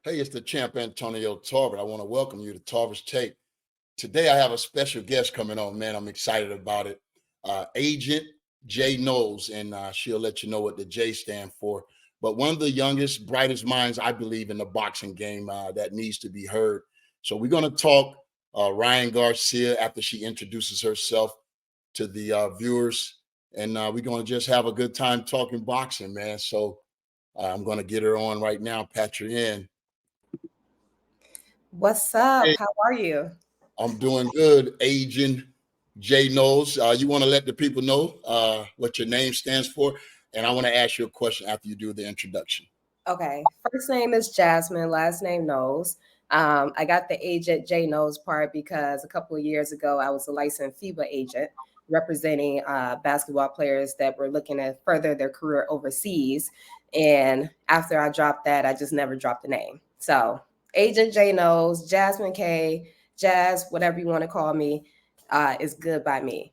Hey, it's the champ Antonio Tarver. I want to welcome you to Tarver's Take. Today, I have a special guest coming on, man. I'm excited about it. Agent J Knowles, and she'll let you know what the J stand for. But one of the youngest, brightest minds, I believe, in the boxing game that needs to be heard. So we're going to talk Ryan Garcia after she introduces herself to the viewers, and we're going to just have a good time talking boxing, man. So I'm going to get her on right now, patch her in. What's up? How are you? I'm doing good, Agent J Knowles. You want to let the people know what your name stands for? And I want to ask you a question after you do the introduction. Okay. First name is Jasmine, last name Knowles. I got the agent J Knowles part because a couple of years ago I was a licensed FIBA agent representing basketball players that were looking to further their career overseas. And after I dropped that, I just never dropped the name. So Agent J Knowles, Jasmine K, Jazz, whatever you want to call me, is good by me.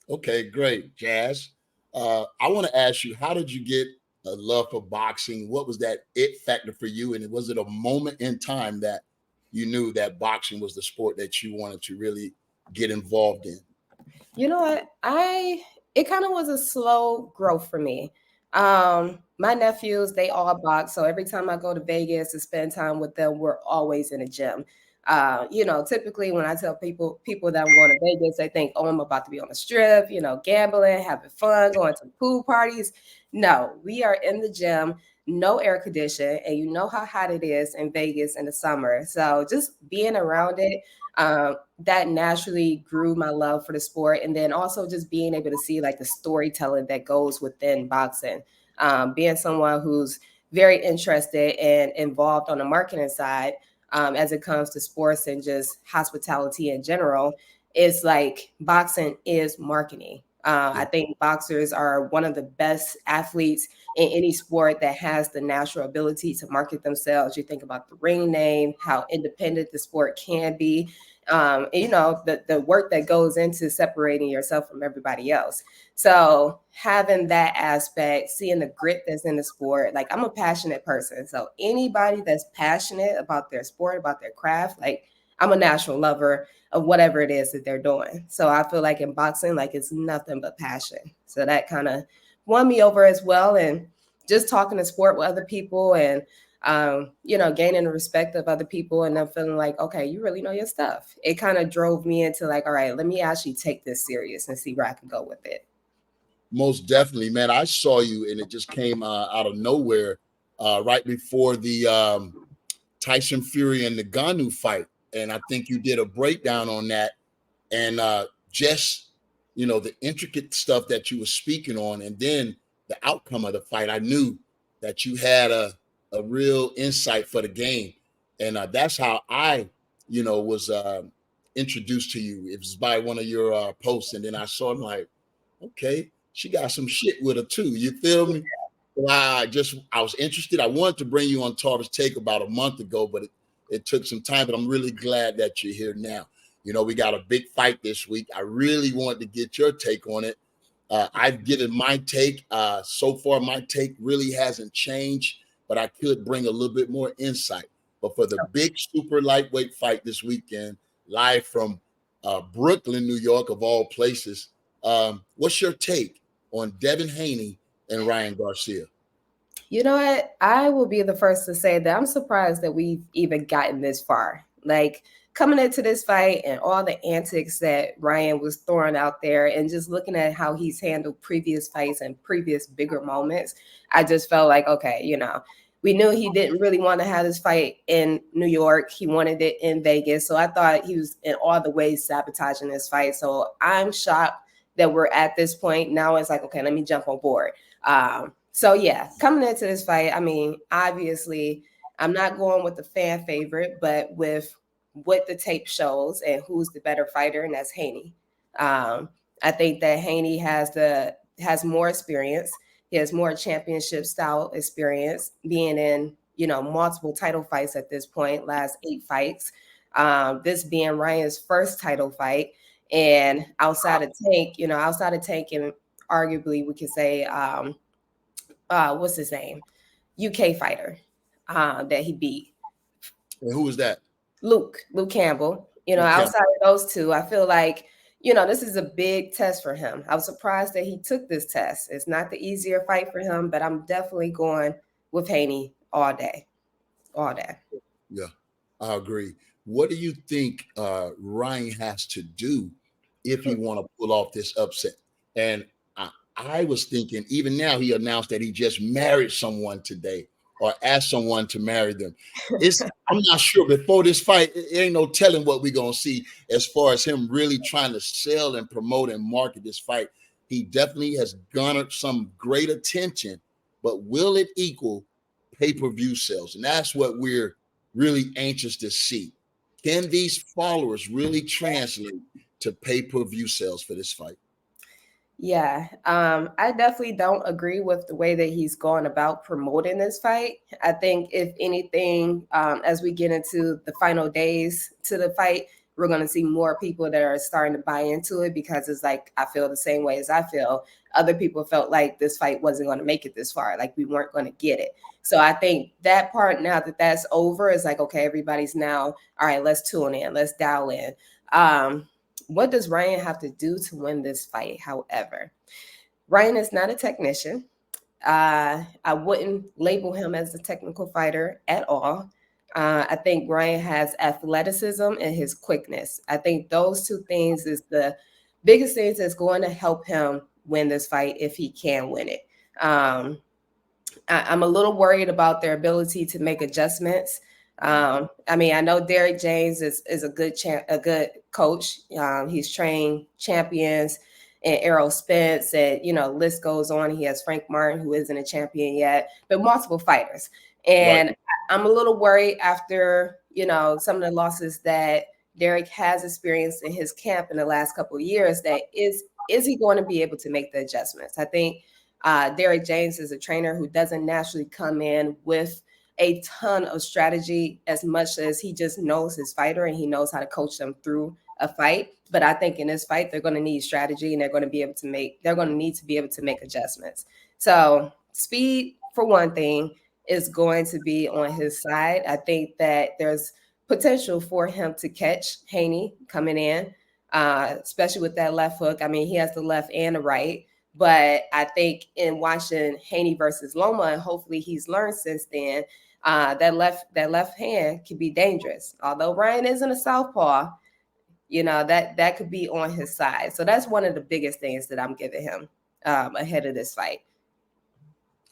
Okay, great, Jazz. I want to ask you, how did you get a love for boxing? What was that it factor for you? And was it a moment in time that you knew that boxing was the sport that you wanted to really get involved in? You know what? It kind of was a slow growth for me. My nephews, they all box, so every time I go to Vegas to spend time with them, we're always in a gym. Typically when I tell people that I'm going to Vegas, they think, oh, I'm about to be on the strip, gambling, having fun, going to pool parties. No, we are in the gym, no air condition, and you know how hot it is in Vegas in the summer. So just being around it, that naturally grew my love for the sport. And then also just being able to see like the storytelling that goes within boxing. Being someone who's very interested and involved on the marketing side, as it comes to sports and just hospitality in general, it's like boxing is marketing. I think boxers are one of the best athletes in any sport that has the natural ability to market themselves. You think about the ring name, how independent the sport can be, the work that goes into separating yourself from everybody else. So having that aspect, seeing the grit that's in the sport, like I'm a passionate person. So anybody that's passionate about their sport, about their craft, like I'm a natural lover of whatever it is that they're doing. So I feel like in boxing, like it's nothing but passion. So that kind of won me over as well. And just talking to sport with other people and gaining the respect of other people and then feeling like, okay, you really know your stuff. It kind of drove me into like, all right, let me actually take this serious and see where I can go with it. Most definitely, man. I saw you, and it just came out of nowhere, right before the Tyson Fury and the Ngannou fight, and I think you did a breakdown on that, and just the intricate stuff that you were speaking on, and then the outcome of the fight. I knew that you had a real insight for the game, and that's how I, was introduced to you. It was by one of your posts, and then I saw him like, okay, she got some shit with her too. You feel me? Well, I was interested. I wanted to bring you on Tarver's Take about a month ago, but it took some time. But I'm really glad that you're here now. We got a big fight this week. I really wanted to get your take on it. I've given my take. So far, my take really hasn't changed, but I could bring a little bit more insight. But for the big super lightweight fight this weekend, live from Brooklyn, New York, of all places, what's your take on Devin Haney and Ryan Garcia? You know what? I will be the first to say that I'm surprised that we've even gotten this far. Like coming into this fight and all the antics that Ryan was throwing out there, and just looking at how he's handled previous fights and previous bigger moments, I just felt like, okay, we knew he didn't really want to have this fight in New York. He wanted it in Vegas. So I thought he was in all the ways sabotaging this fight. So I'm shocked that we're at this point. Now it's like, okay, let me jump on board. So yeah, coming into this fight, I mean, obviously, I'm not going with the fan favorite, but with what the tape shows and who's the better fighter, and that's Haney. Um, I think that Haney has more experience. He has more championship style experience, being in multiple title fights at this point, last 8 fights. This being Ryan's first title fight, and outside of Tank, and arguably we could say. What's his name? UK fighter that he beat. And who was that? Luke Campbell. Luke Campbell. Outside of those two, I feel like, this is a big test for him. I was surprised that he took this test. It's not the easier fight for him, but I'm definitely going with Haney all day. All day. Yeah, I agree. What do you think Ryan has to do if he want to pull off this upset? And I was thinking, even now, he announced that he just married someone today or asked someone to marry them. I'm not sure. Before this fight, it ain't no telling what we're going to see as far as him really trying to sell and promote and market this fight. He definitely has garnered some great attention, but will it equal pay-per-view sales? And that's what we're really anxious to see. Can these followers really translate to pay-per-view sales for this fight? Yeah, I definitely don't agree with the way that he's gone about promoting this fight. I think, if anything, as we get into the final days to the fight, we're going to see more people that are starting to buy into it, because it's like, I feel the same way as I feel. Other people felt like this fight wasn't going to make it this far, like we weren't going to get it. So I think that part, now that that's over, is like, okay, everybody's now, all right, let's tune in, let's dial in. What does Ryan have to do to win this fight? However, Ryan is not a technician. I wouldn't label him as a technical fighter at all. I think Ryan has athleticism and his quickness. I think those two things is the biggest things that's going to help him win this fight, if he can win it. I'm a little worried about their ability to make adjustments. I know Derek James is a good coach. He's trained champions and Errol Spence, and list goes on. He has Frank Martin, who isn't a champion yet, but multiple fighters. And right. I'm a little worried after some of the losses that Derek has experienced in his camp in the last couple of years. That is he going to be able to make the adjustments? I think Derek James is a trainer who doesn't naturally come in with a ton of strategy, as much as he just knows his fighter and he knows how to coach them through a fight. But I think in this fight, they're going to need strategy, and they're going to need to be able to make adjustments. So speed, for one thing, is going to be on his side. I think that there's potential for him to catch Haney coming in, especially with that left hook. He has the left and the right. But I think in watching Haney versus Loma, and hopefully he's learned since then, that left hand can be dangerous. Although Ryan isn't a southpaw, that could be on his side. So that's one of the biggest things that I'm giving him ahead of this fight.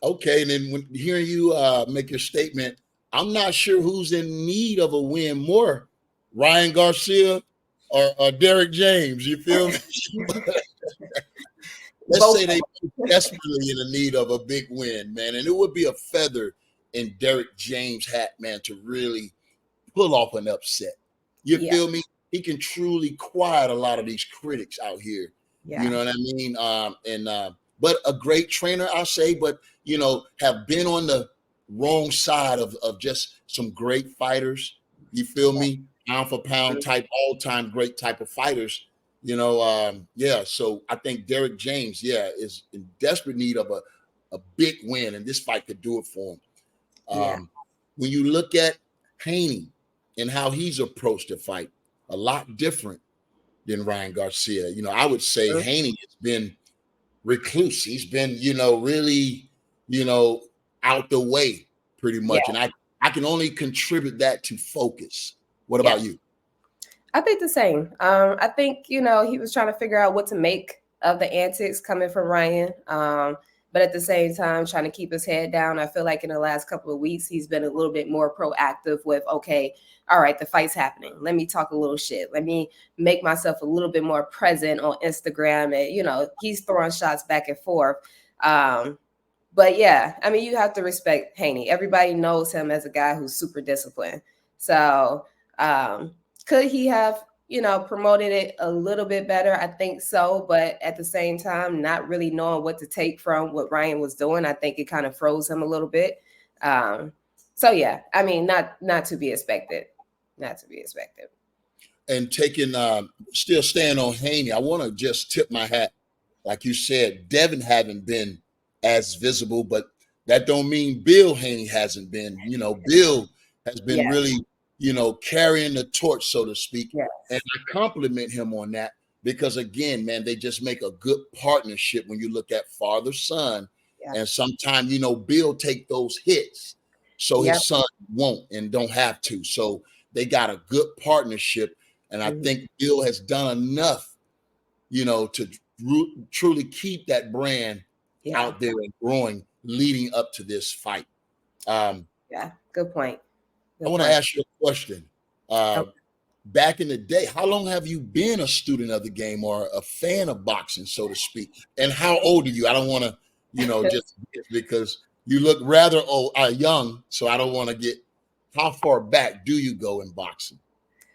Okay, and then when hearing you make your statement, I'm not sure who's in need of a win more, Ryan Garcia or Derek James. You feel me? Let's say they desperately in the need of a big win, man. And it would be a feather in Derek James' hat, man, to really pull off an upset. You feel me? He can truly quiet a lot of these critics out here. Yeah. You know what I mean? But a great trainer, I say, but, have been on the wrong side of just some great fighters. You feel me? Pound for pound type, all-time great type of fighters. So I think Derek James, is in desperate need of a big win, and this fight could do it for him. When you look at Haney and how he's approached the fight, a lot different than Ryan Garcia. I would say Haney has been recluse. He's been, really, out the way pretty much. And I can only contribute that to focus. What about you? I think the same. I think, he was trying to figure out what to make of the antics coming from Ryan. But at the same time, trying to keep his head down. I feel like in the last couple of weeks, he's been a little bit more proactive with, okay, all right, the fight's happening. Let me talk a little shit. Let me make myself a little bit more present on Instagram. And, he's throwing shots back and forth. But yeah, you have to respect Haney. Everybody knows him as a guy who's super disciplined. So could he have, promoted it a little bit better? I think so. But at the same time, not really knowing what to take from what Ryan was doing, I think it kind of froze him a little bit. So yeah, not to be expected. Not to be expected. And still staying on Haney, I want to just tip my hat. Like you said, Devin haven't been as visible, but that don't mean Bill Haney hasn't been. Bill has been really carrying the torch, so to speak. And Yes. I compliment him on that because, again, man, they just make a good partnership when you look at father son. Yeah. And sometimes, Bill take those hits so Yep. his son won't and don't have to. So they got a good partnership. And I Mhm. think Bill has done enough, to truly keep that brand Yeah. out there and growing leading up to this fight. Um, Yeah. Good point. I Good want to point. ask you a question. Uh, Okay. Back in the day, how long have you been a student of the game or a fan of boxing, so to speak? And how old are you? I don't want to, just because you look rather young, so I don't want to get. How far back do you go in boxing?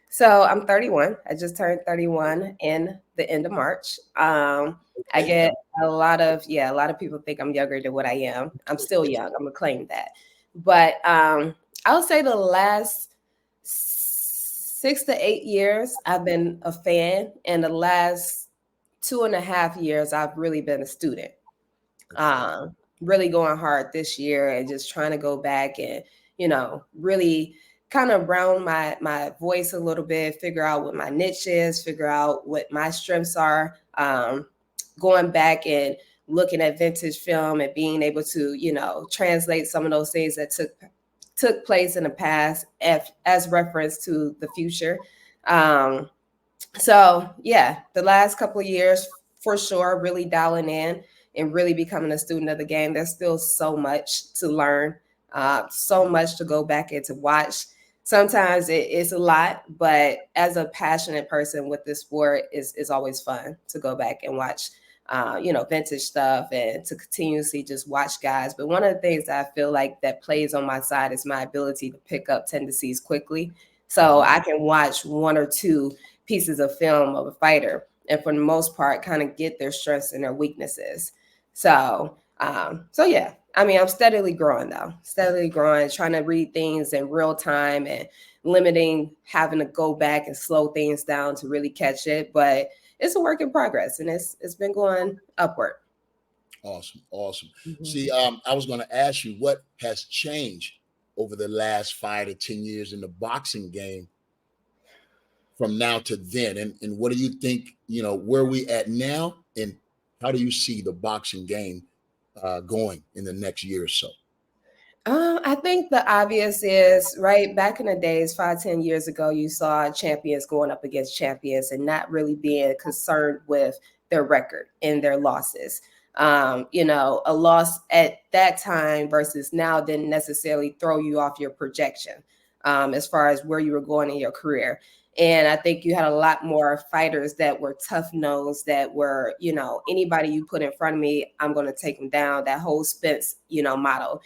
So I'm 31. I just turned 31 in the end of March. I Okay, get a lot of people think I'm younger than what I am. I'm still young. I'm gonna claim that. But I would say the last 6 to 8 years I've been a fan, and the last 2.5 years I've really been a student. okay, Really going hard this year and just trying to go back and really kind of round my voice a little bit, figure out what my niche is, figure out what my strengths are. Going back and looking at vintage film and being able to translate some of those things that took place in the past as reference to the future. um, so yeah, the last couple of years for sure, really dialing in and really becoming a student of the game. There's still so much to learn, so much to go back and to watch. Sometimes it's a lot, but as a passionate person with this sport, is always fun to go back and watch. Vintage stuff and to continuously just watch guys. But one of the things that I feel like that plays on my side is my ability to pick up tendencies quickly. So mhm, I can watch one or two pieces of film of a fighter and for the most part kind of get their strengths and their weaknesses. So yeah, I mean, I'm steadily growing though, steadily growing, trying to read things in real time and limiting having to go back and slow things down to really catch it. But it's a work in progress and it's been going upward. awesome, awesome. Mhm. See, I was going to ask you what has changed over the last 5 to 10 years in the boxing game from now to then, and what do you think? Where we at now, and how do you see the boxing game going in the next year or so? I think the obvious is right back in the days, 5, 10 years ago, you saw champions going up against champions and not really being concerned with their record and their losses. A loss at that time versus now didn't necessarily throw you off your projection as far as where you were going in your career. And I think you had a lot more fighters that were tough nosed, that were, anybody you put in front of me, I'm going to take them down. That whole Spence, motto.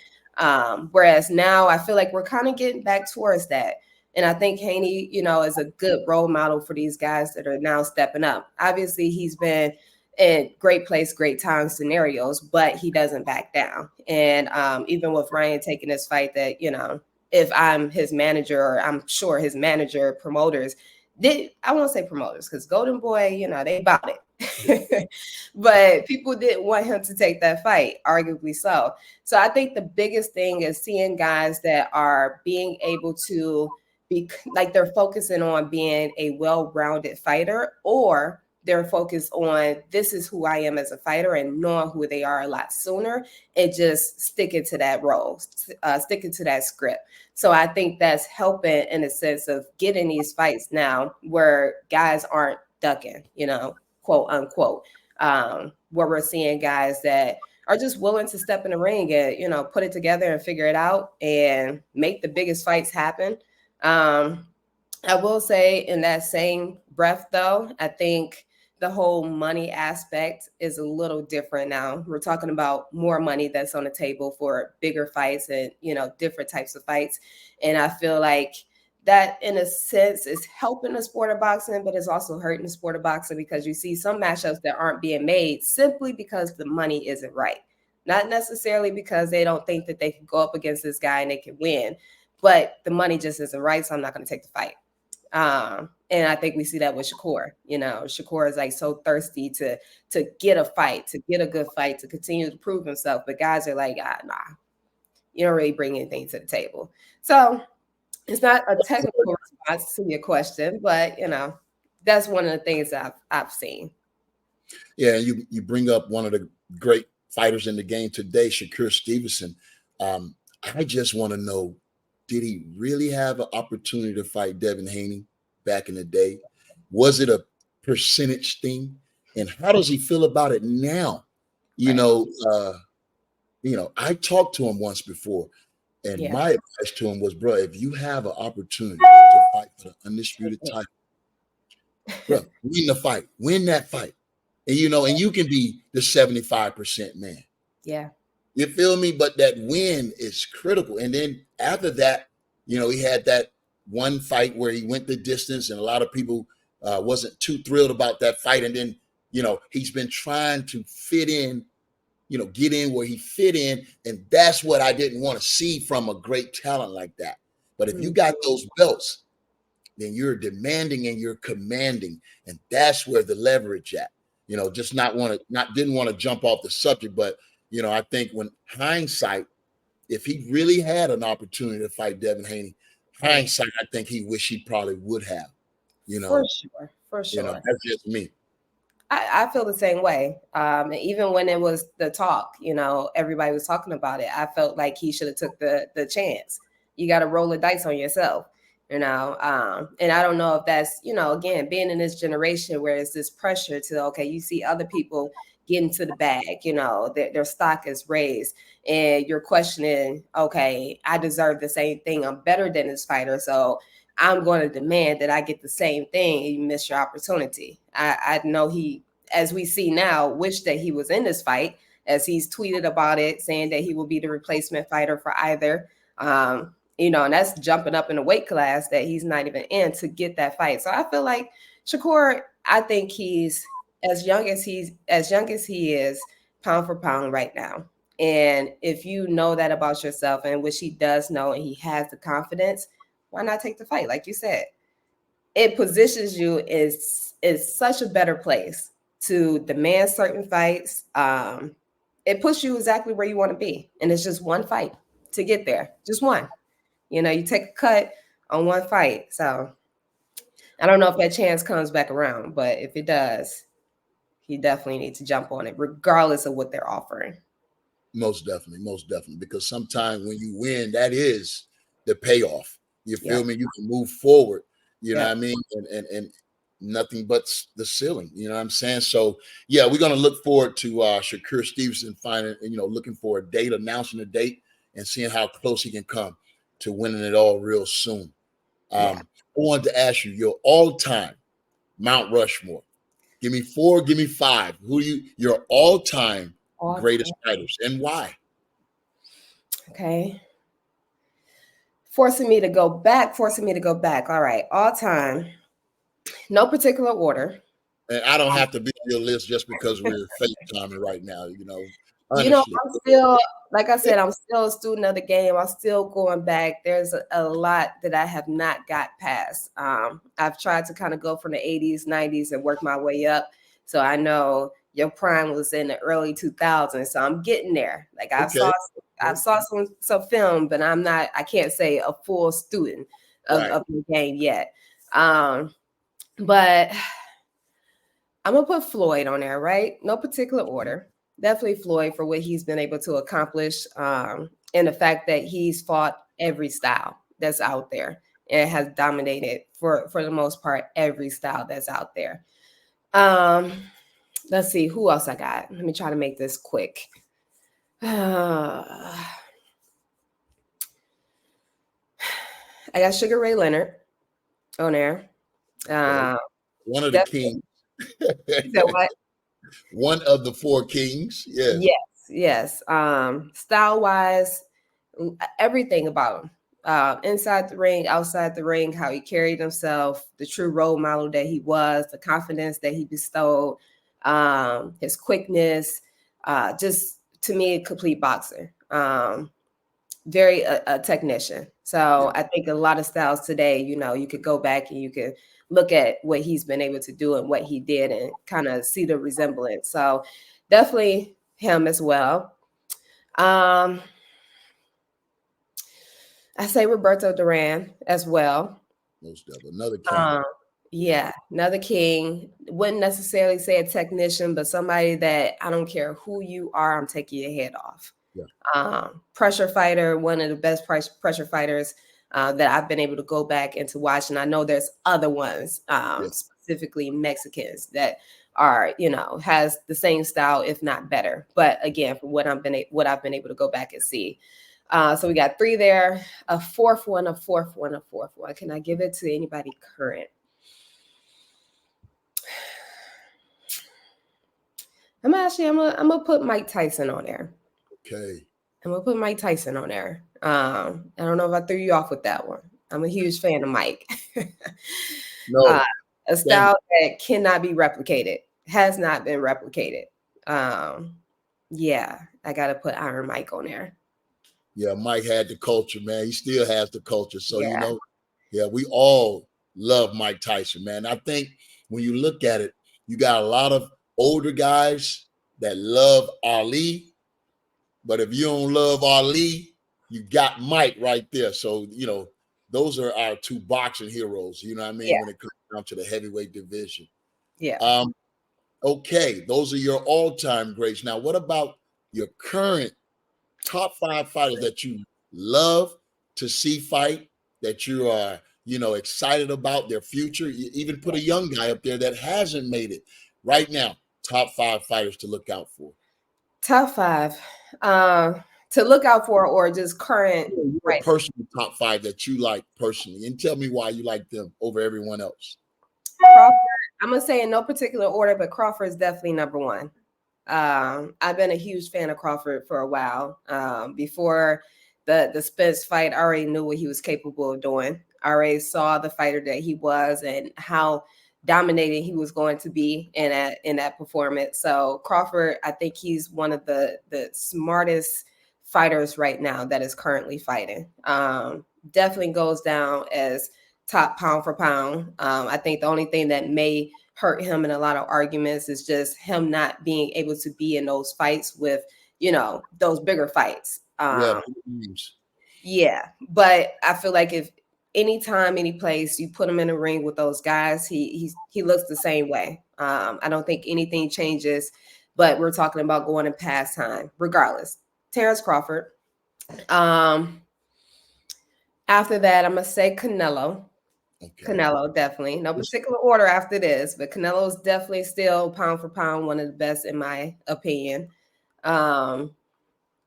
Whereas now I feel like we're kind of getting back towards that. And I think Haney, is a good role model for these guys that are now stepping up. Obviously, he's been in great place, great time scenarios, but he doesn't back down. And even with Ryan taking this fight, that, if I'm his manager, or I'm sure his manager, promoters, I won't say promoters because Golden Boy, they bought it. But people didn't want him to take that fight, arguably so. So I think the biggest thing is seeing guys that are being able to be like they're focusing on being a well-rounded fighter, or they're focused on this is who I am as a fighter and knowing who they are a lot sooner and just sticking to that role, sticking to that script. So I think that's helping in a sense of getting these fights now where guys aren't ducking, quote unquote, where we're seeing guys that are just willing to step in the ring and put it together and figure it out and make the biggest fights happen. um, I will say in that same breath though, I think the whole money aspect is a little different now. We're talking about more money that's on the table for bigger fights and different types of fights. And I feel like that in a sense is helping the sport of boxing, but it's also hurting the sport of boxing because you see some matchups that aren't being made simply because the money isn't right. Not necessarily because they don't think that they can go up against this guy and they can win, but the money just isn't right. So I'm not going to take the fight. And I think we see that with Shakur. Shakur is like so thirsty to get a fight, to get a good fight, to continue to prove himself. But guys are like, nah, you don't really bring anything to the table. So It's not a technical response to your question, but that's one of the things I've seen. Yeah, you bring up one of the great fighters in the game today, Shakur Stevenson. Um, I just want to know, did he really have an opportunity to fight Devin Haney back in the day? Was it a percentage thing? And how does he feel about it now? You Right. know, uh, I talked to him once before, and Yeah. my advice to him was, bro, if you have an opportunity to fight for the undisputed title, bro, win the fight, win that fight. And you can be the 75% man. Yeah. You feel me? But that win is critical. And then after that, he had that one fight where he went the distance, and a lot of people wasn't too thrilled about that fight. And then, he's been trying to fit in, get in where he fit in. And that's what I didn't want to see from a great talent like that. But if you Mm. got those belts, then you're demanding and you're commanding. And that's where the leverage at. Just didn't want to jump off the subject, but I think when hindsight, if he really had an opportunity to fight Devin Haney, Right. hindsight, I think he wish he probably would have. You For know, sure. For sure. that's just me. I feel the same way. Even when it was the talk, everybody was talking about it. I felt like he should have took the chance. You got to roll the dice on yourself, and I don't know if that's, again, being in this generation where it's this pressure to, okay, you see other people get into the bag, their stock is raised, and you're questioning, okay, I deserve the same thing. I'm better than this fighter, so I'm going to demand that I get the same thing, and you miss your opportunity. I know he, as we see now, wished that he was in this fight, as he's tweeted about it, saying that he will be the replacement fighter for either. And that's jumping up in a weight class that he's not even in to get that fight. So I feel like Shakur, I think he's as young as he is, pound for pound right now. And if you know that about yourself, and which he does know, and he has the confidence, why not take the fight? Like you said, it positions you is such a better place to demand certain fights. It puts you exactly where you want to be, and it's just one fight to get there, just one. You take a cut on one fight. So I don't know if that chance comes back around, but if it does, he definitely needs to jump on it, regardless of what they're offering. Most definitely, because sometimes when you win, that is the payoff. You feel Yep. me? You can move forward. You know what I Yep. mean? And nothing but the ceiling. You know what I'm saying? So yeah, we're gonna look forward to Shakur Stevenson finding, looking for a date, announcing a date, and seeing how close he can come to winning it all real soon. Yeah. I wanted to ask you your all-time Mount Rushmore. Give me 4, give me 5. Who your all-time All greatest time. fighters and why? Okay. Forcing me to go back. All right. All time. No particular order. And I don't have to be on your list just because we're FaceTiming right now, honestly. I'm still, like I said, I'm still a student of the game. I'm still going back. There's a lot that I have not got past. I've tried to kind of go from the 80s, 90s and work my way up. So I know your prime was in the early 2000s. So I'm getting there. Like Okay. I've saw some film, but I can't say a full student Right. of the game yet. But I'm gonna put Floyd on there, right? No particular order. Definitely Floyd for what he's been able to accomplish, and the fact that he's fought every style that's out there and has dominated for the most part every style that's out there. Let's see who else I got. Let me try to make this quick. I got Sugar Ray Leonard on there. One of the Definitely. kings. So what? One of the 4 kings. Yes. Yes. Style wise, everything about him. Inside the ring, outside the ring, how he carried himself, the true role model that he was, the confidence that he bestowed, his quickness, just to me, a complete boxer. Very a technician. So I think a lot of styles today, you could go back and you could look at what he's been able to do and what he did and kind of see the resemblance. So definitely him as well. Um, I say Roberto Duran as well. Most definitely. Another king. Um, yeah, another king. Wouldn't necessarily say a technician, but somebody that I don't care who you are, I'm taking your head off. Yeah. Pressure fighter, one of the best pressure fighters that I've been able to go back and to watch. And I know there's other ones, Yeah. specifically Mexicans that are, has the same style, if not better. But again, from what I've been able to go back and see. So we got 3 there, a fourth one, a fourth one, a fourth one. Can I give it to anybody current? I'm gonna put Mike Tyson on there. Okay. I'm gonna put Mike Tyson on there. I don't know if I threw you off with that one. I'm a huge fan of Mike. No. A style that cannot be replicated, has not been replicated. Yeah, I gotta put Iron Mike on there. Yeah, Mike had the culture, man. He still has the culture. So, Yeah. Yeah, we all love Mike Tyson, man. I think when you look at it, you got a lot of older guys that love Ali. But if you don't love Ali, you got Mike right there. So, those are our 2 boxing heroes, you know what I mean, Yeah. when it comes down to the heavyweight division. Yeah. Okay, those are your all-time greats. Now, what about your current top 5 fighters that you love to see fight, that you are, excited about their future? You even put a young guy up there that hasn't made it right now. Top 5 fighters to look out for. Top 5 to look out for, or just current? Your personal top 5 that you like personally, and tell me why you like them over everyone else. Crawford, I'm gonna say in no particular order, but Crawford is definitely number 1. I've been a huge fan of Crawford for a while. Before the Spence fight, I already knew what he was capable of doing. I already saw the fighter that he was and how dominating he was going to be in that performance. So Crawford, I think he's one of the smartest fighters right now that is currently fighting. Definitely goes down as top pound for pound. I think the only thing that may hurt him in a lot of arguments is just him not being able to be in those fights with, those bigger fights. Yeah. But I feel like if anytime, any place you put him in a ring with those guys, he looks the same way. I don't think anything changes, but we're talking about going in past time, regardless. Terrence Crawford. After that, I'm gonna say Canelo. Okay. Canelo, definitely. No particular order after this, but Canelo is definitely still pound for pound one of the best in my opinion.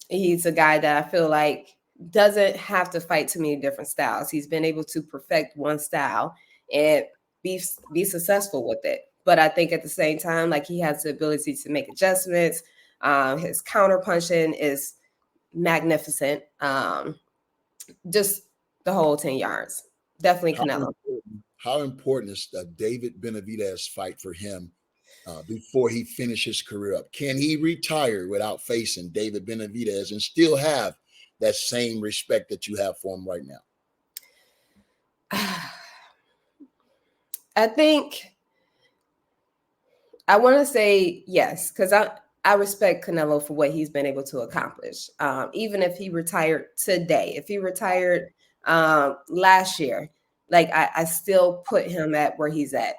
He's a guy that I feel like doesn't have to fight too many different styles. He's been able to perfect one style and be successful with it. But I think at the same time, like, he has the ability to make adjustments. His counter punching is magnificent. Just the whole 10 yards. Definitely Canelo. How important is the David Benavidez fight for him before he finishes his career up? Can he retire without facing David Benavidez and still have that same respect that you have for him right now? I think I want to say yes, because I respect Canelo for what he's been able to accomplish. Even if he retired today, if he retired last year, like, I still put him at where he's at.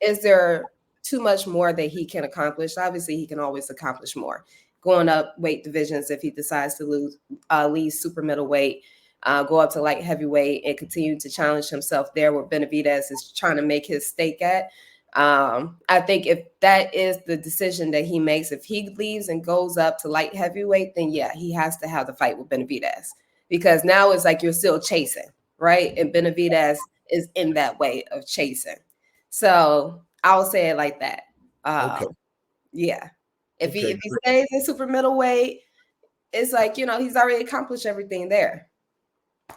Is there too much more that he can accomplish? Obviously, he can always accomplish more. Going up weight divisions if he decides to leave super middleweight, go up to light heavyweight and continue to challenge himself there where Benavidez is trying to make his stake at. I think if that is the decision that he makes, if he leaves and goes up to light heavyweight, then yeah, he has to have the fight with Benavidez, because now it's like you're still chasing, right? And Benavidez is in that way of chasing. So I'll say it like that. Okay. Yeah. If he stays in super middleweight, it's like, he's already accomplished everything there.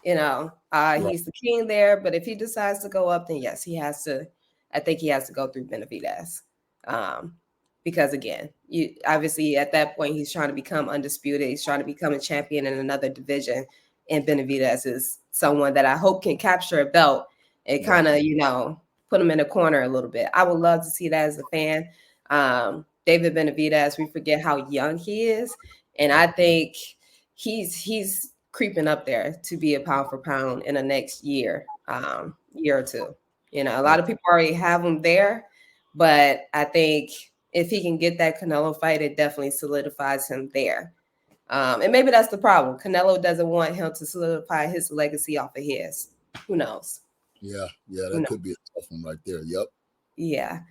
He's the king there, but if he decides to go up, then yes, I think he has to go through Benavidez. Because again, obviously at that point, he's trying to become undisputed. He's trying to become a champion in another division. And Benavidez is someone that I hope can capture a belt and kind of, put him in a corner a little bit. I would love to see that as a fan. David Benavidez, we forget how young he is. And I think he's creeping up there to be a pound for pound in the next year or two. You know, a lot of people already have him there, but I think if he can get that Canelo fight, it definitely solidifies him there. And maybe that's the problem. Canelo doesn't want him to solidify his legacy off of his. Who knows? Yeah, that could be a tough one right there. Yep. Yeah.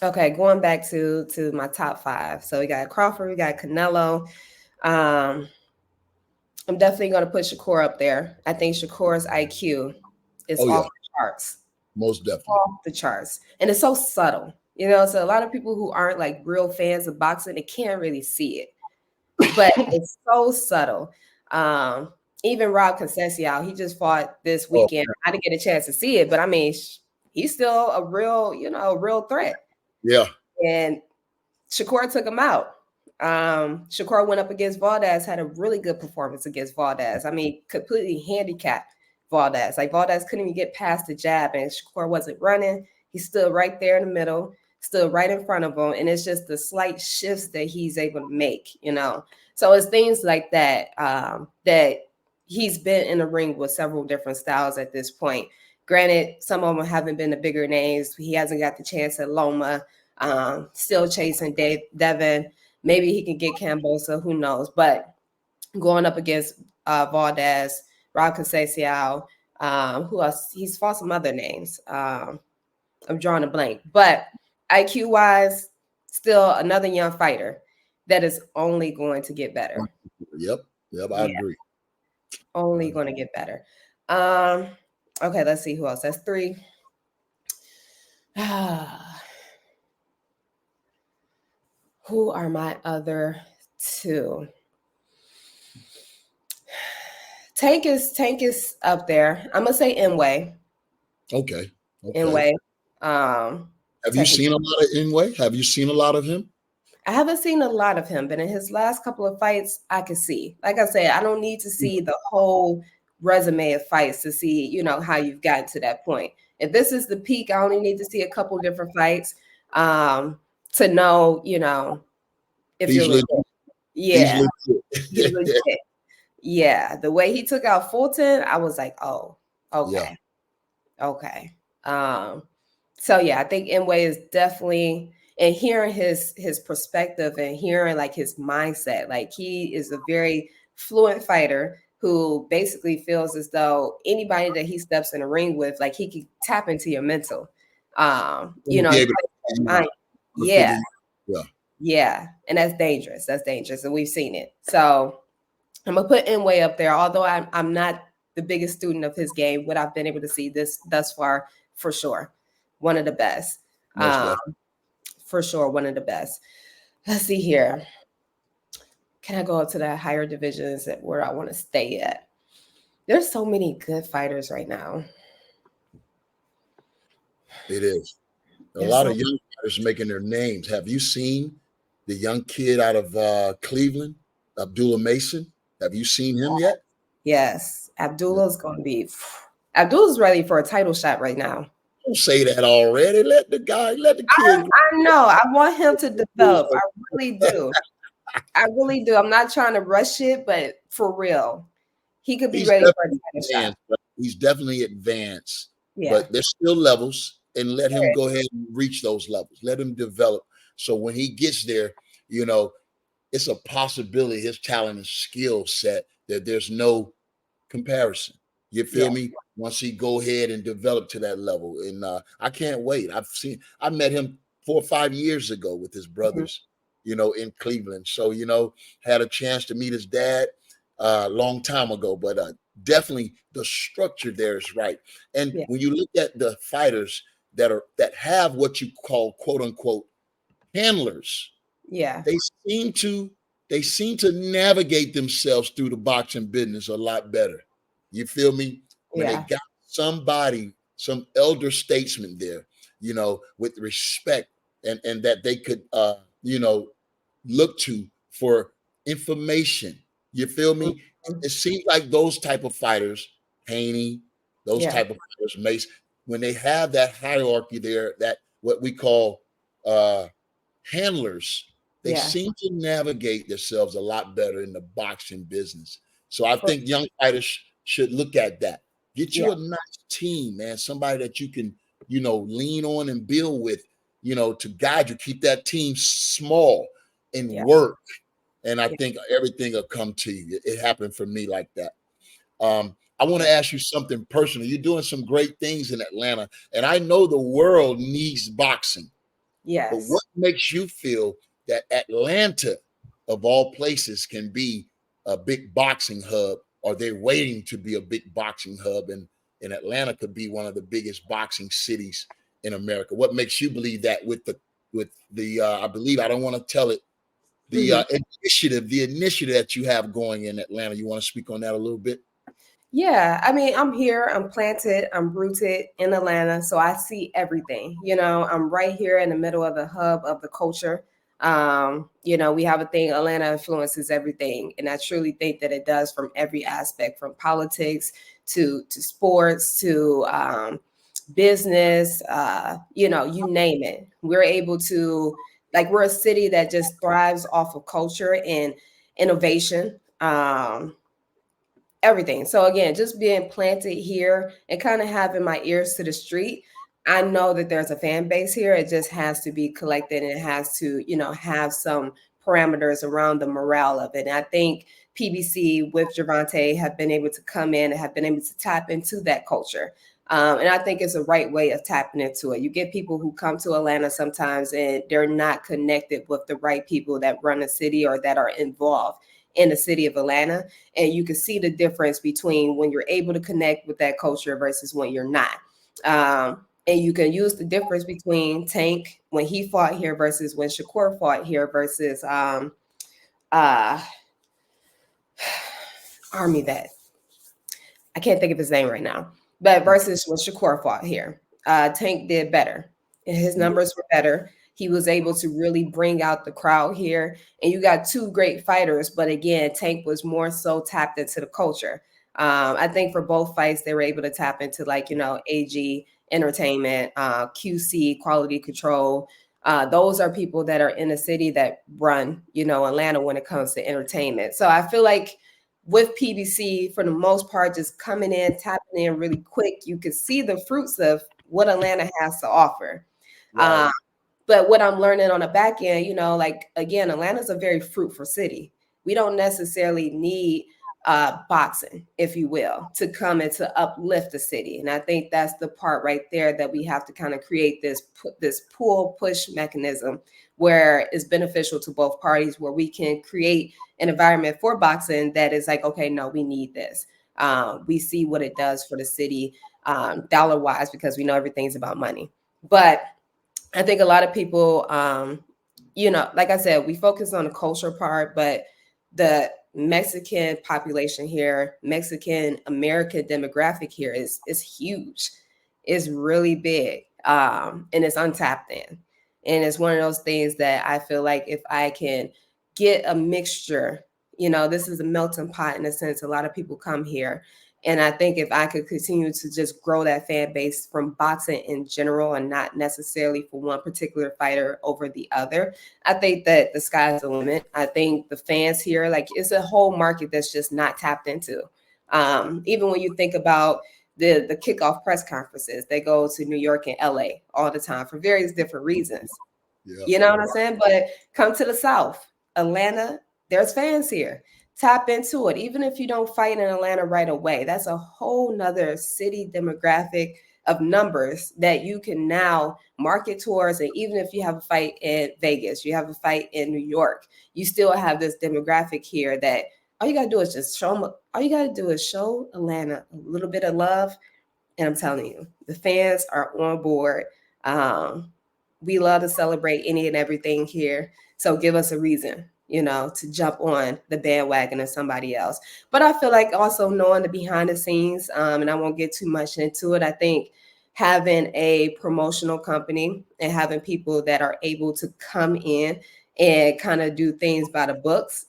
Okay, going back to my top 5. So we got Crawford, we got Canelo. I'm definitely going to put Shakur up there. I think Shakur's IQ is off the charts. Most definitely. Off the charts. And it's so subtle. You know, so a lot of people who aren't like real fans of boxing, they can't really see it. But it's so subtle. Even Rob Conceição, he just fought this weekend. I didn't get a chance to see it, but I mean, he's still a real threat. Yeah. And Shakur took him out. Shakur went up against Valdez, had a really good performance against Valdez. I mean, completely handicapped Valdez. Like Valdez couldn't even get past the jab, and Shakur wasn't running. He stood right there in the middle, stood right in front of him, and it's just the slight shifts that he's able to make, you know. So it's things like that that he's been in the ring with several different styles at this point. Granted, some of them haven't been the bigger names. He hasn't got the chance at Loma. Still chasing Devin. Maybe he can get Cambosa. Who knows? But going up against Valdez, Rob Conceição, who else? He's fought some other names. I'm drawing a blank. But IQ-wise, still another young fighter that is only going to get better. Yep, I agree. Only going to get better. Okay, let's see who else. That's 3. Who are my other 2? Tank is up there. I'm gonna say Inway. Okay. Inway. Have you seen a lot of Inway? Have you seen a lot of him? I haven't seen a lot of him, but in his last couple of fights, I could see. Like I said, I don't need to see the whole resume of fights to see, you know, how you've gotten to that point. If this is the peak, I only need to see a couple different fights to know, you know, if you're legit. Yeah. He's legit. Yeah. The way he took out Fulton, I was like, oh, okay. Yeah. Okay. So yeah, I think Inway is definitely, and hearing his perspective and hearing like his mindset, like he is a very fluent fighter who basically feels as though anybody that he steps in a ring with, like he can tap into your mental. You know, yeah. And that's dangerous. That's dangerous. And we've seen it. So I'm gonna put Inway up there, although I'm not the biggest student of his game. What I've been able to see this thus far, for sure, one of the best. For sure, one of the best. Let's see here. Can I go up to the higher divisions where I want to stay at? There's so many good fighters right now. It is. A lot of young fighters making their names. Have you seen the young kid out of Cleveland, Abdullah Mason? Have you seen him yet? Yes. Abdullah's going to be – Abdullah's ready for a title shot right now. Don't say that already. Let the kid. I know. I want him to develop. I really do. I'm not trying to rush it, but for real, he could be ready for a title shot. He's definitely advanced, but there's still levels, and let him go ahead and reach those levels. Let him develop. So when he gets there, you know, it's a possibility his talent and skill set that there's no comparison. You feel me? Once he go ahead and develop to that level. And I can't wait. I met him 4 or 5 years ago with his brothers, you know, in Cleveland. So, you know, had a chance to meet his dad a long time ago, but definitely the structure there is right. And when you look at the fighters that have what you call quote unquote handlers, they seem to navigate themselves through the boxing business a lot better. You feel me? When they got somebody, some elder statesman there, you know, with respect and that they could, you know, look to for information. You feel me? It seems like those type of fighters, Haney, those type of fighters, Mace, when they have that hierarchy there, that what we call handlers, they Yeah. seem to navigate themselves a lot better in the boxing business. So I For, think young fighters should look at that. Get yeah. you a nice team, man, somebody that you can, lean on and build with, to guide you. Keep that team small and Yeah. work. And I Yeah. think everything will come to you. It happened for me like that. I want Yeah. to ask you something personal. You're doing some great things in Atlanta, and I know the world needs boxing. But Yes. what makes you feel that Atlanta, of all places, can be a big boxing hub, or they're waiting to be a big boxing hub, and Atlanta could be one of the biggest boxing cities in America? What makes you believe that with the I believe, I don't want to tell it, the Mhm. initiative that you have going in Atlanta? You want to speak on that a little bit? Yeah, I mean, I'm here, I'm planted, I'm rooted in Atlanta, so I see everything. I'm right here in the middle of the hub of the culture. We have a thing, Atlanta influences everything, and I truly think that it does, from every aspect, from politics to sports to business, you name it. We're able to, like, we're a city that just thrives off of culture and innovation. Everything. So again, just being planted here and kind of having my ears to the street, I know that there's a fan base here. It just has to be collected, and it has to, have some parameters around the morale of it. And I think PBC with Javante have been able to come in and have been able to tap into that culture. And I think it's a right way of tapping into it. You get people who come to Atlanta sometimes and they're not connected with the right people that run the city or that are involved in the city of Atlanta. And you can see the difference between when you're able to connect with that culture versus when you're not. And you can use the difference between Tank when he fought here versus when Shakur fought here versus uh, Army vet. I can't think of his name right now, but versus when Shakur fought here, Tank did better. His numbers were better. He was able to really bring out the crowd here. And you got two great fighters, but again, Tank was more so tapped into the culture. I think for both fights, they were able to tap into, like, AG Entertainment, QC Quality Control. Those are people that are in the city that run, Atlanta when it comes to entertainment. So I feel like with PBC, for the most part, just coming in, tapping in really quick, you can see the fruits of what Atlanta has to offer. Right. But what I'm learning on the back end, like, again, Atlanta's a very fruitful city. We don't necessarily need boxing, if you will, to come and to uplift the city. And I think that's the part right there that we have to kind of create this pull push mechanism where it's beneficial to both parties, where we can create an environment for boxing that is like, okay, no, we need this. We see what it does for the city, dollar wise, because we know everything's about money. But I think a lot of people, like I said, we focus on the culture part, but the Mexican population here, Mexican American demographic here is huge. It's really big, and it's untapped in. And it's one of those things that I feel like if I can get a mixture, this is a melting pot in a sense. A lot of people come here, and I think if I could continue to just grow that fan base from boxing in general and not necessarily for one particular fighter over the other, I think that the sky's the limit. I think the fans here, like, it's a whole market that's just not tapped into. Even when you think about the kickoff press conferences, they go to New York and LA all the time for various different reasons. Yeah. You know what I'm saying? But come to the South, Atlanta, there's fans here. Tap into it. Even if you don't fight in Atlanta right away, that's a whole nother city demographic of numbers that you can now market towards. And even if you have a fight in Vegas, you have a fight in New York, you still have this demographic here that all you got to do is just show them. All you got to do is show Atlanta a little bit of love. And I'm telling you, the fans are on board. We love to celebrate any and everything here. So give us a reason, to jump on the bandwagon of somebody else. But I feel like also knowing the behind the scenes, and I won't get too much into it, I think having a promotional company and having people that are able to come in and kind of do things by the books,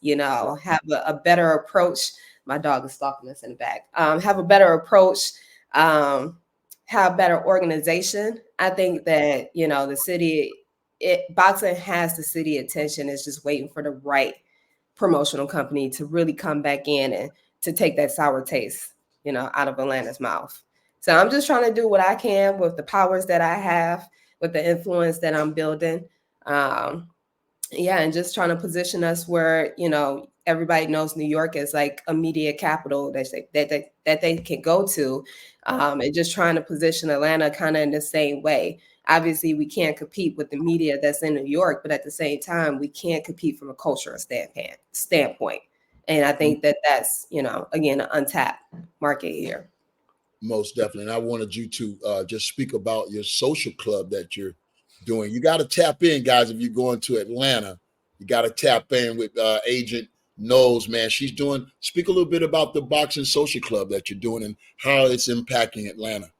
have a better approach. My dog is stalking us in the back. Have a better approach, have better organization. I think that, the city boxing has the city attention. It's just waiting for the right promotional company to really come back in and to take that sour taste, out of Atlanta's mouth. So I'm just trying to do what I can with the powers that I have, with the influence that I'm building. Um, yeah, and just trying to position us where, everybody knows New York is like a media capital that they can go to, and just trying to position Atlanta kind of in the same way. Obviously, we can't compete with the media that's in New York, but at the same time, we can't compete from a cultural standpoint. And I think that that's, again, an untapped market here. Most definitely. And I wanted you to just speak about your social club that you're doing. You got to tap in, guys. If you're going to Atlanta, you got to tap in with Agent Knowles, man. Speak a little bit about the boxing social club that you're doing and how it's impacting Atlanta.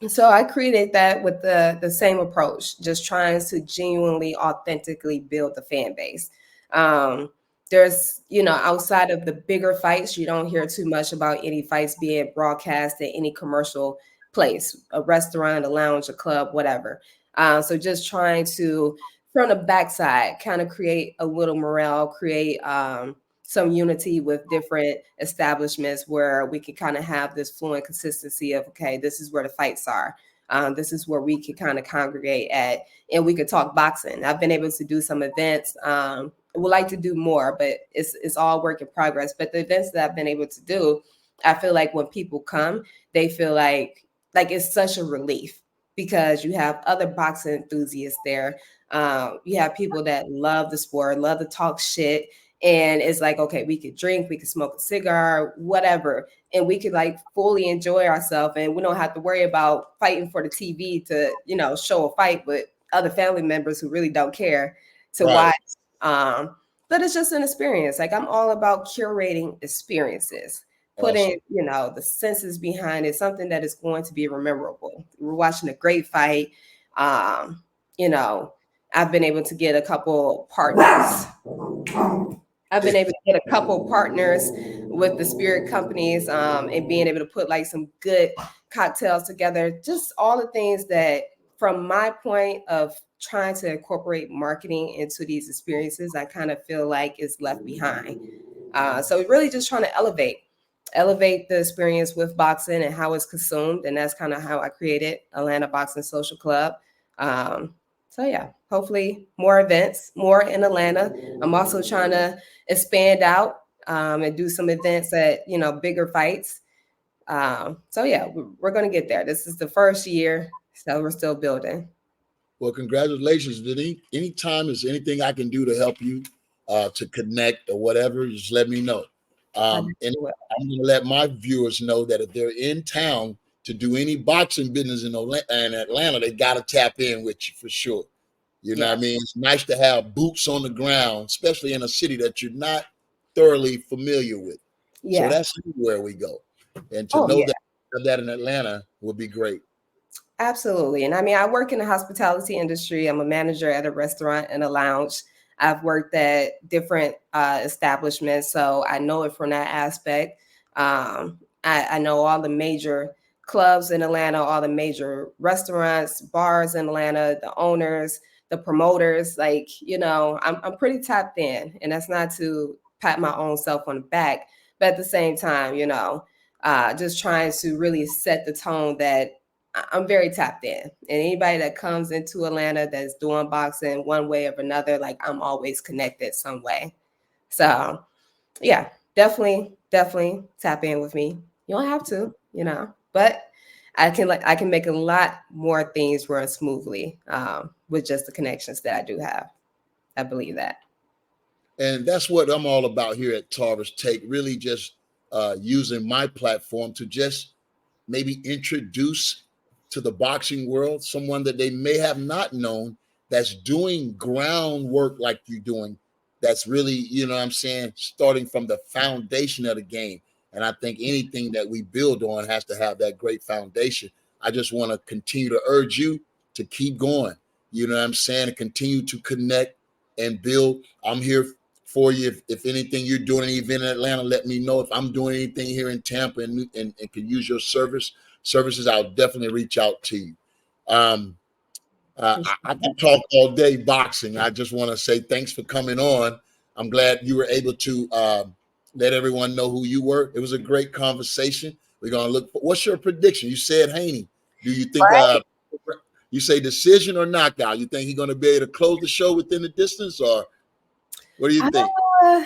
So I created that with the same approach, just trying to genuinely, authentically build the fan base. Um, there's, outside of the bigger fights, you don't hear too much about any fights being broadcast at any commercial place, a restaurant, a lounge, a club, whatever. So just trying to, from the backside, kind of create a little morale, create some unity with different establishments where we can kind of have this fluent consistency of, okay, this is where the fights are. This is where we can kind of congregate at, and we could talk boxing. I've been able to do some events. Would like to do more, but it's all work in progress. But the events that I've been able to do, I feel like when people come, they feel like it's such a relief because you have other boxing enthusiasts there. You have people that love the sport, love to talk shit. And it's like, okay, we could drink, we could smoke a cigar, whatever. And we could like fully enjoy ourselves. And we don't have to worry about fighting for the TV to, show a fight with other family members who really don't care to Right. watch. But it's just an experience. Like, I'm all about curating experiences, Awesome. putting, the senses behind it, something that is going to be memorable. We're watching a great fight. You know, I've been able to get a couple partners. I've been able to get a couple partners with the spirit companies, and being able to put like some good cocktails together. Just all the things that, from my point of trying to incorporate marketing into these experiences, I kind of feel like is left behind. So really just trying to elevate the experience with boxing and how it's consumed. And that's kind of how I created Atlanta Boxing Social Club. So yeah, hopefully more events, more in Atlanta. I'm also trying to expand out, and do some events at, bigger fights. So yeah, we're going to get there. This is the first year, so we're still building. Well, congratulations. Any time is anything I can do to help you to connect or whatever, just let me know. I And definitely will. I'm going to let my viewers know that if they're in town to do any boxing business in Atlanta, they got to tap in with you for sure. You know what I Yes. mean? It's nice to have boots on the ground, especially in a city that you're not thoroughly familiar with. So Yeah. that's where we go. And to Oh know yeah. that in Atlanta would be great. Absolutely. And I mean, I work in the hospitality industry. I'm a manager at a restaurant and a lounge. I've worked at different establishments, so I know it from that aspect. I know all the major clubs in Atlanta, all the major restaurants, bars in Atlanta, the owners, the promoters. Like, I'm pretty tapped in, and that's not to pat my own self on the back, but at the same time, just trying to really set the tone that I'm very tapped in. And anybody that comes into Atlanta that's doing boxing one way or another, like, I'm always connected some way. So yeah, definitely tap in with me. You don't have to, but I can make a lot more things run smoothly, with just the connections that I do have. I believe that. And that's what I'm all about here at Tarver's Take, really just using my platform to just maybe introduce to the boxing world someone that they may have not known that's doing groundwork like you're doing. That's really, what I'm saying, starting from the foundation of the game. And I think anything that we build on has to have that great foundation. I just want to continue to urge you to keep going. You know what I'm saying? And continue to connect and build. I'm here for you. If anything you're doing an event in Atlanta, let me know. If I'm doing anything here in Tampa and can use your services, I'll definitely reach out to you. Um, I can talk all day boxing. I just want to say thanks for coming on. I'm glad you were able to let everyone know who you were. It was a great conversation. We're gonna look. What's your prediction? You said Haney. Do you think? Right. You say decision or knockout? You think he's gonna be able to close the show within the distance, or what do you think? Uh,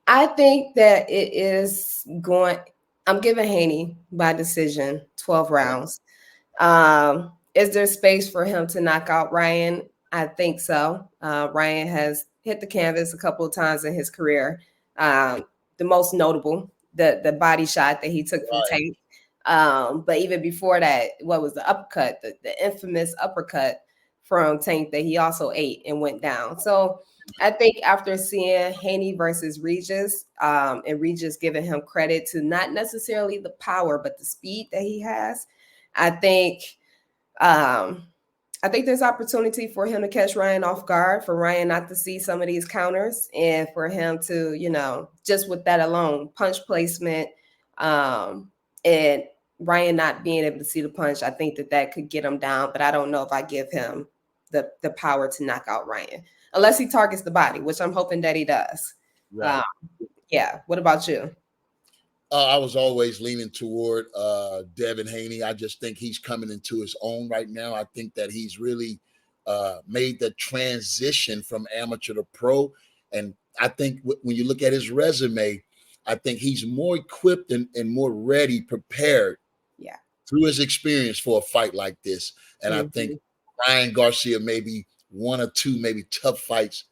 I think that it is going. I'm giving Haney by decision, 12 rounds. Is there space for him to knock out Ryan? I think so. Ryan has hit the canvas a couple of times in his career. The most notable, the body shot that he took from Right. Tate. But even before that, what was the uppercut, the infamous uppercut from Tank that he also ate and went down. So I think after seeing Haney versus Regis, and Regis giving him credit to not necessarily the power, but the speed that he has, I think um, I think there's opportunity for him to catch Ryan off guard, for Ryan not to see some of these counters, and for him to, just with that alone, punch placement, and Ryan not being able to see the punch. I think that could get him down, but I don't know if I give him the power to knock out Ryan unless he targets the body, which I'm hoping that he does. Right. Yeah. What about you? I was always leaning toward Devin Haney. I just think he's coming into his own right now. I think that he's really made the transition from amateur to pro. And I think when you look at his resume, I think he's more equipped and more ready, prepared through his experience for a fight like this. And I think Ryan Garcia maybe one or two, maybe tough fights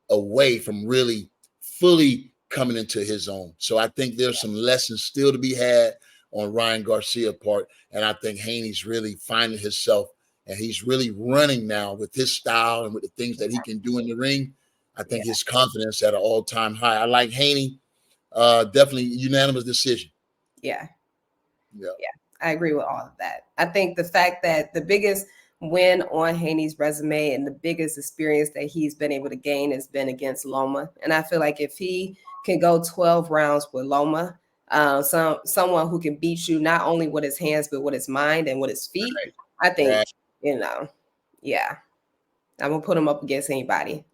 away from really fully coming into his own. So I think there's some lessons still to be had on Ryan Garcia's part. And I think Haney's really finding himself and he's really running now with his style and with the things that he can do in the ring. I think his confidence at an all-time high. I like Haney. Definitely unanimous decision. Yeah. I agree with all of that. I think the fact that the biggest win on Haney's resume and the biggest experience that he's been able to gain has been against Loma. And I feel like if he can go 12 rounds with Loma, someone who can beat you not only with his hands, but with his mind and with his feet, I think, I'm going to put him up against anybody.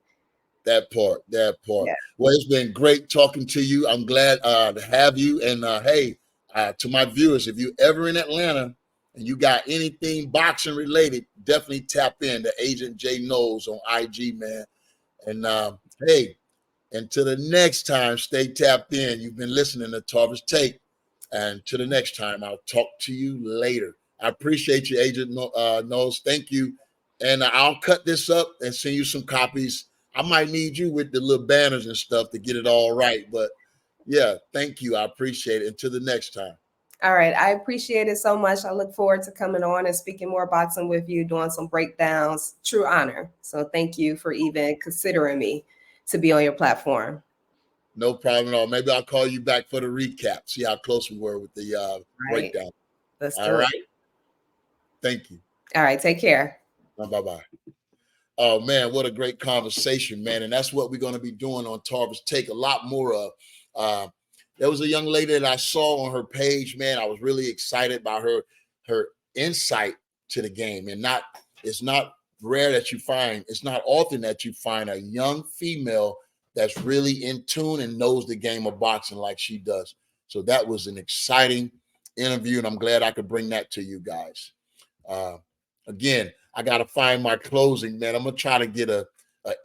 That part. Yeah. Well, it's been great talking to you. I'm glad to have you. And hey, to my viewers, if you're ever in Atlanta and you got anything boxing related, definitely tap in to Agent J Knowles on IG, man. And hey, until the next time, stay tapped in. You've been listening to Tarver's Take. And until the next time, I'll talk to you later. I appreciate you, Agent Knowles. Thank you. And I'll cut this up and send you some copies. I might need you with the little banners and stuff to get it all right. But yeah, thank you. I appreciate it. Until the next time. All right. I appreciate it so much. I look forward to coming on and speaking more boxing with you, doing some breakdowns. True honor. So thank you for even considering me to be on your platform. No problem at all. Maybe I'll call you back for the recap, see how close we were with the breakdown. Let's do it. Thank you. All right. Take care. Bye-bye. Oh, man, what a great conversation, man. And that's what we're going to be doing on Tarver's Take, a lot more of. There was a young lady that I saw on her page, man. I was really excited by her insight to the game. And it's not rare that you find, it's not often that you find a young female that's really in tune and knows the game of boxing like she does. So that was an exciting interview, and I'm glad I could bring that to you guys. Again, I got to find my closing, man. I'm going to try to get a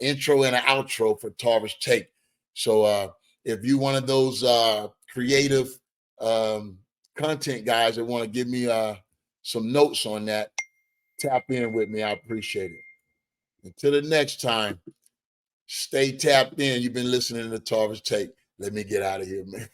intro and an outro for Tarver's Take. So if you one of those creative content guys that want to give me some notes on that, tap in with me. I appreciate it. Until the next time, stay tapped in. You've been listening to Tarver's Take. Let me get out of here, man.